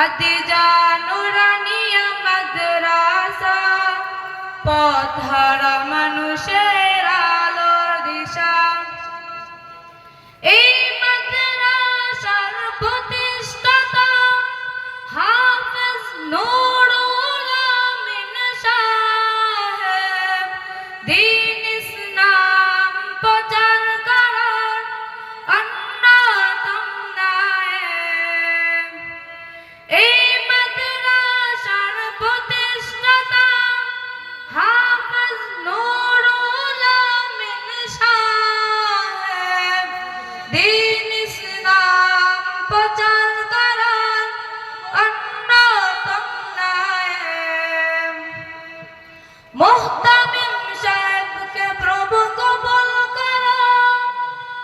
খাদিজা নুরানিয়া মাদ্রাসা, পথহারা মানুষের আলোর দিশা। এই মাদ্রাসার প্রতিষ্ঠাতা হাফেজ নুরুল আমিন সাহেব, দ্বীন ইসলাম প্রচার করার অন্যতম নায়েক। এই মাদ্রাসার প্রতিষ্ঠাতা হাফেজ নুরুল আমিন সাহেব, দ্বীন ইসলাম প্রচার করার অন্যতম নায়েক। মুহতামিম সাহেবকে প্রভু কবুল করো,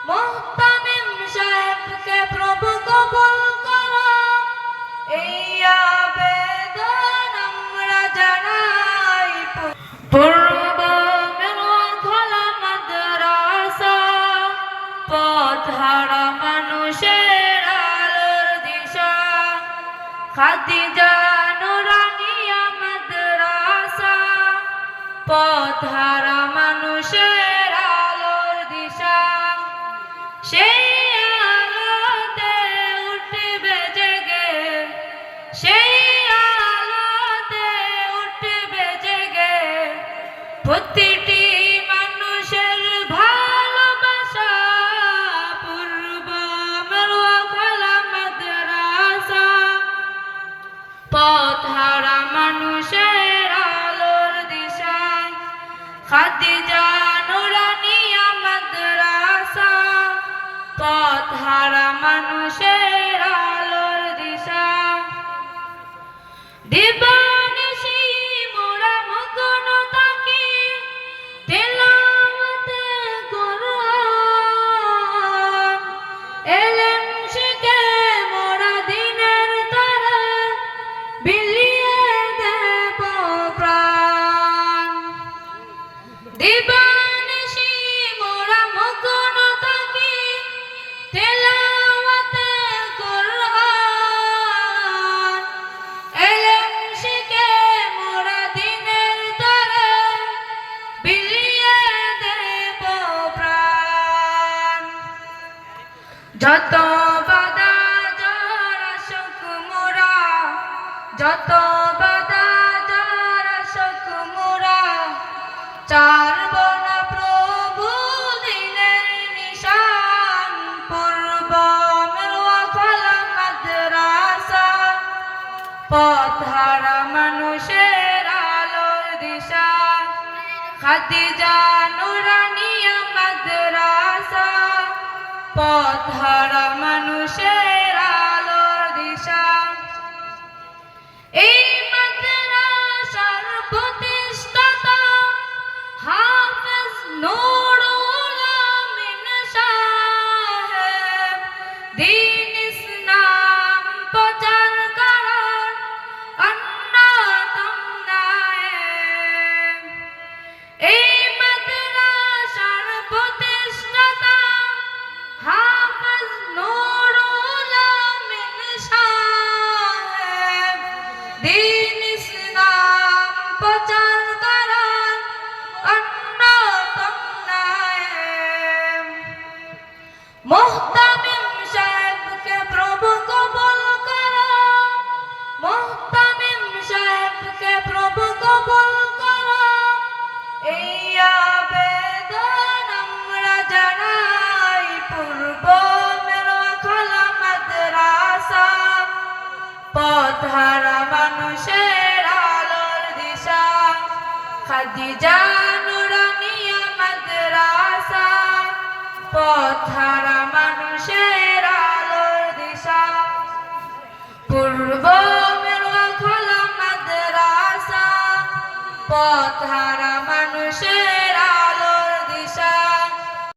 মুহতামিম সাহেবকে প্রভু কবুল করো, এই আবেদন আমরা জানাই। পূর্ব মেরুখলা মাদ্রাসা, পথহারা মানুষের আলোর দিশা। খাদিজা নুরানিয়া মাদ্রাসা, পথহারা মানুষের আলোর দিশা। সেই আলোতে উঠবে জেগে, সেই আলোতে উঠবে জেগে প্রতিটি মানুষের ভালোবাসা। পূর্ব মেরুখলা মাদ্রাসা, পথহারা মানুষের আলোর দিশা। খাদিজা নুরানিয়া মাদ্রাসা, পথহারা মানুষের আলোর দিশা। দিবানিশি মোরা মগ্ন থাকি তিলাওয়াতে কুরআন, ইলম শিখে মোরা দিনের তরে বিলিয়ে দেব প্রাণ। দিবানিশি মোরা মগ্ন থাকি তিলাওয়াতে কুরআন, ইলম শিখে মোরা দিনের তরে বিলিয়ে দেব প্রাণ। যত বাধা জ্বর আসুক মোরা, যত বাধা জ্বর আসুক মোরা, ছাড়ব না প্রভু দিনের নিশান। পূর্ব মেরুখলা মাদ্রাসা, পথহারা মানুষের আলোর দিশা। খাদিজা নুরানিয়া মাদ্রাসা, পথহারা মানুষের আলোর দিশা। এই মাদ্রাসার প্রতিষ্ঠাতা হাফেজ নুরুল আমিন সাহেব, দ্বীন ইসলাম প্রচার করার অন্যতম নায়েক। এই মাদ্রাসার প্রতিষ্ঠাতা হাফেজ নুরুল আমিন সাহেব, দ্বীন ইসলাম প্রচার করার অন্যতম নায়েক। মুহতামিম সাহেবকে প্রভু কবুল করো, মুহতামিম সাহেবকে প্রভু কবুল করো, এই আবেদন আমরা জানাই। পূর্ব মেরুখলা মাদ্রাসা, পথহারা মানুষের আলোর দিশা। খাদিজা নুরানিয়া মাদ্রাসা, পথহারা মানুষের আলোর দিশা। পূর্ব মেরুখলা মাদ্রাসা, পথহারা মানুষের